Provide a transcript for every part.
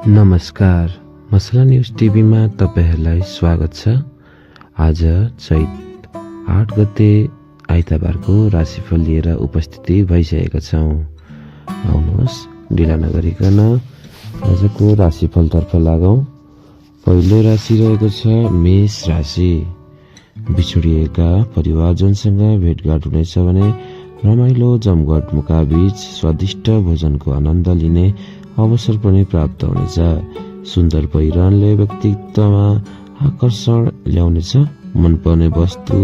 नमस्कार, मसला न्यूज टिभीमा तपाईहरुलाई स्वागत छ। आज चैत 8 गते आइतबारको राशिफल लिएर उपस्थिति भइसकेका छौं। आउनुहोस् ढिला नगरिकन आजको राशिफलतर्फ लागौं। पहिलो राशि रहेको छ मेष राशि। बिछोडिएका परिवारजनसँग भेटघाट हुनेछ भने रमाइलो जमघटमुका बीच स्वादिष्ट भोजनको आनन्द लिने अवसर पनि प्राप्त हुनेछ। सुन्दर पहिरनले व्यक्तित्वमा आकर्षण ल्याउनेछ। मनपर्ने वस्तु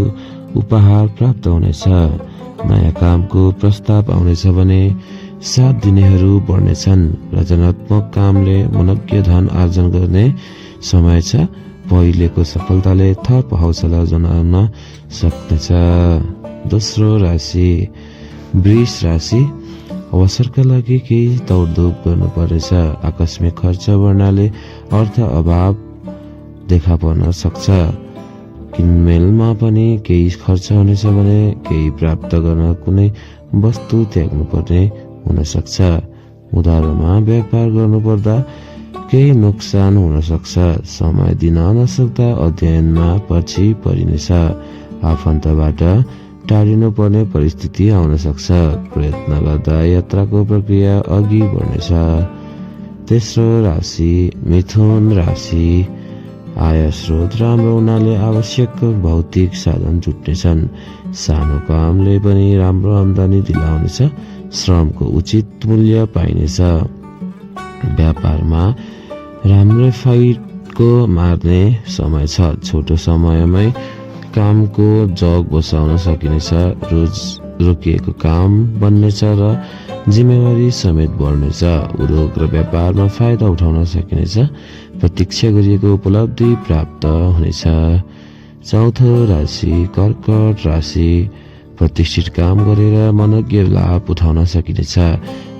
उपहार प्राप्त हुनेछ। नयाँ कामको प्रस्ताव आउनेछ भने साथ दिनेहरू बढ्नेछन्। रचनात्मक कामले मनज्ञ धन आर्जन गर्ने समय छ। पहिलेको सफलताले थप हौसला जनाउन सक्नेछ। दोस्रो राशि वृष राशि। अवसरका लागि केही दौडधुप गर्नुपर्नेछ। आकस्मिक खर्च बढ्नाले अर्थ अभाव देखा पर्न सक्छ। किनमेलमा पनि केही खर्च हुनेछ भने केही प्राप्त गर्न कुनै वस्तु त्याग्नुपर्ने हुन सक्छ। उधारोमा व्यापार गर्नुपर्दा केही नोक्सान हुन सक्छ। समय दिन नसक्दा अध्ययनमा पछि परिनेछ। आफन्तबाट टाढिनु पर्ने परिस्थिति आउन सक्छ। प्रयत्न गर्दा यात्राको प्रक्रिया अघि बढ्नेछ। तेस्रो राशि मिथुन राशि। आय स्रोत राम्रो हुनाले आवश्यक भौतिक साधन जुट्नेछन्। सानो कामले पनि राम्रो आम्दानी दिलाउनेछ। श्रमको उचित मूल्य पाइनेछ। व्यापारमा राम्रो फाइटको मार्ने समय छ। छोटो समयमै कामको जग बसाउन सकिनेछ। रोज रोकिएको काम बन्नेछ र जिम्मेवारी समेत बढ्नेछ। उद्योग र व्यापारमा फाइदा उठाउन सकिनेछ। प्रतीक्षा गरिएको उपलब्धि प्राप्त हुनेछ। चौथो राशि कर्कट राशि। प्रतिष्ठित काम गरेर मनज्ञ लाभ उठाउन सकिनेछ।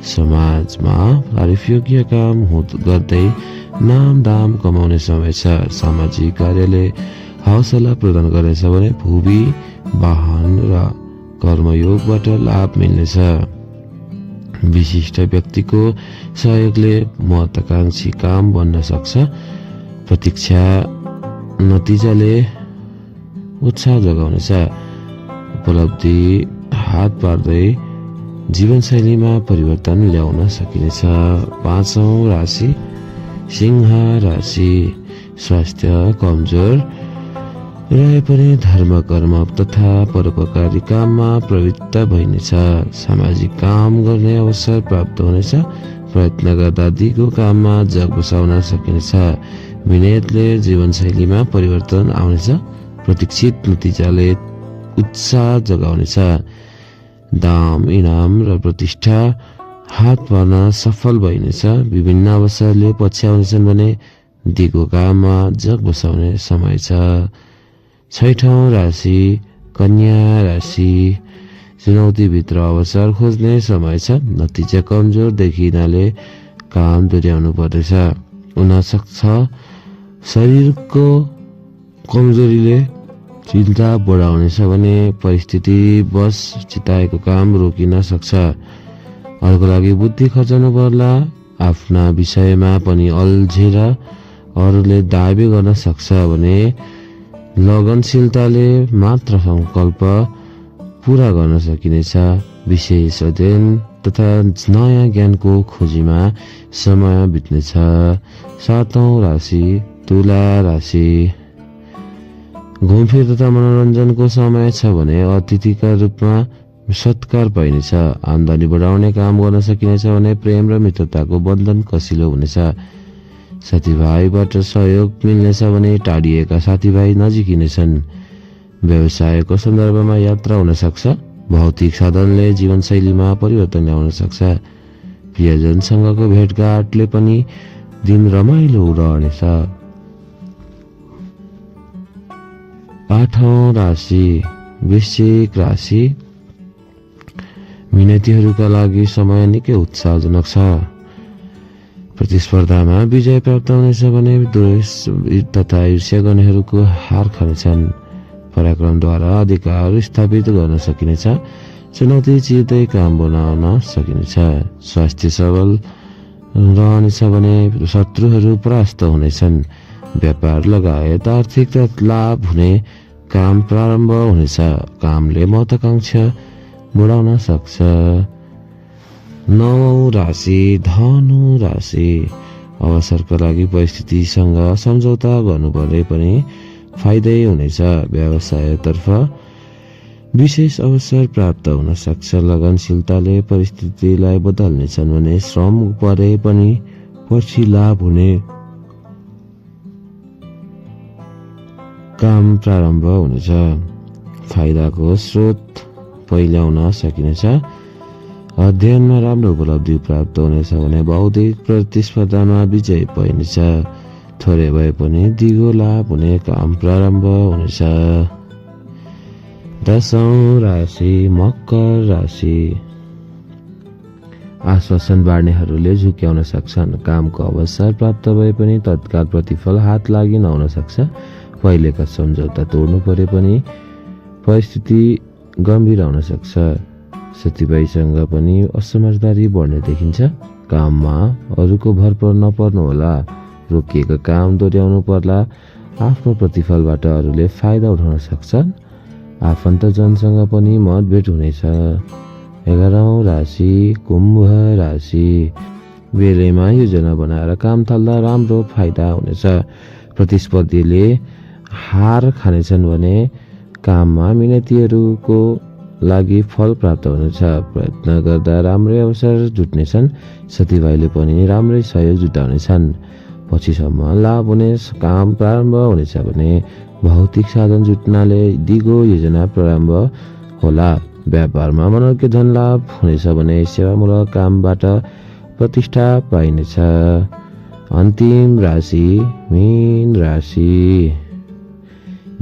समाजमा तारिफयोग्य काम गर्दै नाम दाम कमाउने समय छ। सामाजिक कार्यले हौसला प्रदान गर्नेछ भने भूमि वाहन र कर्मयोगबाट लाभ मिल्नेछ। विशिष्ट व्यक्तिको सहयोगले महत्वाकांक्षी काम बन्न सक्छ। प्रतीक्षा नतिजाले उत्साह जगाउनेछ। उपलब्धि हात पार्दै जीवनशैलीमा परिवर्तन ल्याउन सकिनेछ। पाँचौं राशि सिंह राशि। स्वास्थ्य कमजोर रहे पनि धर्म कर्म तथा परोपकारी काममा प्रवृत्त भइनेछ। सामाजिक काम गर्ने अवसर प्राप्त हुनेछ। प्रयत्न गर्दा दिगो काममा जग बसाउन सकिनेछ। मिहिनेतले जीवनशैलीमा परिवर्तन आउनेछ। प्रतीक्षित नतिजाले उत्साह जगाउनेछ। दाम इनाम र प्रतिष्ठा हात पार्न सफल भइनेछ। विभिन्न अवसरले पछ्याउनेछन् भने दिगो काममा जग बसाउने समय छ। छैठौं राशि कन्या राशि। चुनौतीभित्र अवसर खोज्ने समय छ। नतिजा कमजोर देखिनाले काम दोहोर्याउनु पर्नेछ हुन सक्छ। शरीरको कमजोरीले चिन्ता बढाउनेछ भने परिस्थिति बस चिताएको काम रोकिन सक्छ। अर्को लागि बुद्धि खर्चनु पर्ला। आफ्ना विषयमा पनि अल्झेर अरूले दाबी गर्न सक्छ भने लगनशीलताले मात्र संकल्प पूरा गर्न सकिनेछ। विशेष अध्ययन तथा नयाँ ज्ञानको खोजीमा समय बित्नेछ। सातौं राशि तुला राशि। घुमफिर तथा मनोरञ्जनको समय छ भने अतिथिका रूपमा सत्कार पाइनेछ। आम्दानी बढाउने काम गर्न सकिनेछ भने प्रेम र मित्रताको बन्धन कसिलो हुनेछ। साथीभाइबाट सहयोग मिल्नेछ भने टाढिएका साथीभाइ नजिकिनेछन्। व्यवसायको सन्दर्भमा यात्रा हुन सक्छ। भौतिक साधनले जीवनशैलीमा परिवर्तन ल्याउन सक्छ। प्रियजनसँगको भेटघाटले पनि दिन रमाइलो रहनेछ। आठौं राशि वृश्चिक राशि। मिहिनेतीहरूका लागि समय निकै उत्साहजनक छ। प्रतिस्पर्धामा विजय प्राप्त हुनेछ भने द्वेष तथा ईर्ष्या गर्नेहरूको हार खानेछन्। पराक्रमद्वारा अधिकार स्थापित गर्न सकिनेछ। चुनौती चिर्दै काम बनाउन सकिनेछ। स्वास्थ्य सबल रहनेछ भने शत्रुहरू परास्त हुनेछन्। व्यापार लगायत आर्थिक लाभ हुने काम प्रारम्भ हुनेछ। कामले महत्वाकांक्षा बढाउन सक्छ। 9 राशि धनु राशि। अवसरका लागि परिस्थितिसँग सम्झौता गर्नु परे पनि फाइदै हुनेछ। व्यवसायतर्फ विशेष अवसर प्राप्त हुन सक्छ। लगनशीलताले परिस्थितिलाई बदल्नेछन् भने श्रम परे पनि पछि लाभ हुने काम प्रारम्भ हुनेछ। फाइदाको स्रोत पहिल्याउन सकिनेछ। अध्ययनमा राम्रो उपलब्धि प्राप्त हुनेछ भने बौद्धिक प्रतिस्पर्धामा विजय पाइनेछ। थोरै भए पनि दिगो लाभ हुने काम प्रारम्भ हुनेछ। 10औं राशि मकर राशि। आश्वासन बाँड्नेहरूले झुक्याउन सक्छन्। कामको अवसर प्राप्त भए पनि तत्काल प्रतिफल हात लागि नहुन सक्छ। पहिलेका सम्झौता तोड्नु परे पनि परिस्थिति गम्भीर हुन सक्छ। साथीभाइसँग पनि असमझदारी बढ्ने देखिन्छ। काममा अरूको भर नपर्नु होला। रोकिएको काम दोहोऱ्याउनु पर्ला। आफ्नो प्रतिफलबाट अरूले फाइदा उठाउन सक्छन्। आफन्तजनसँग पनि मतभेद हुनेछ। 11औं राशि कुम्भ राशि। बेलैमा योजना बनाएर काम थाल्दा राम्रो फाइदा हुनेछ। प्रतिस्पर्धीले हार खानेछन् भने काममा मिहिनेतीहरूको लागि फल प्राप्त हुनेछ। प्रयत्न गर्दा राम्रै अवसर जुट्नेछन्। साथीभाइले पनि राम्रै सहयोग जुटाउनेछन्। पछिसम्म लाभ हुने काम प्रारम्भ हुनेछ भने भौतिक साधन जुट्नाले दिगो योजना प्रारम्भ होला। व्यापारमा मनोज्ञ धन लाभ हुनेछ भने सेवामूलक कामबाट प्रतिष्ठा पाइनेछ। अन्तिम राशि मीन राशि।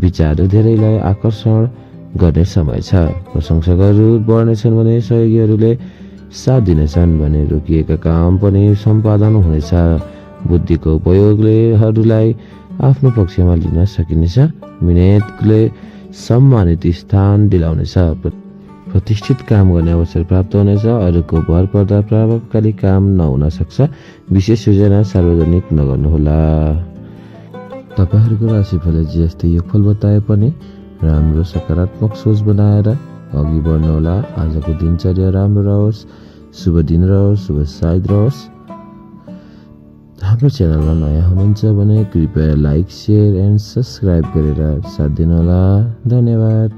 विचार धेरैलाई आकर्षण गर्ने समय छ। प्रशंसकहरू बढ्नेछन् भने सहयोगीहरूले साथ दिनेछन् भने रोकिएका काम पनि सम्पादन हुनेछ। बुद्धिको उपयोगले हरूलाई आफ्नो पक्षमा लिन सकिनेछ। मिहिनेतले सम्मानित स्थान दिलाउनेछ। प्रतिष्ठित काम गर्ने अवसर प्राप्त हुनेछ। अरूको भर पर्दा प्रभावकारी काम नहुन सक्छ। विशेष योजना सार्वजनिक नगर्नुहोला। तपाईहरूको राशिफलले जस्तै यो फल बताए पनि राम्रो सकारात्मक सोच बनाएर अघि बढ्नुहोला। आजको दिनचर्या राम्रो रहोस्। शुभ दिन रहोस्। शुभ साइत रहोस्। हाम्रो च्यानलमा नयाँ हुनुहुन्छ भने कृपया लाइक, शेयर एन्ड सब्सक्राइब गरेर साथ दिनुहोला। धन्यवाद।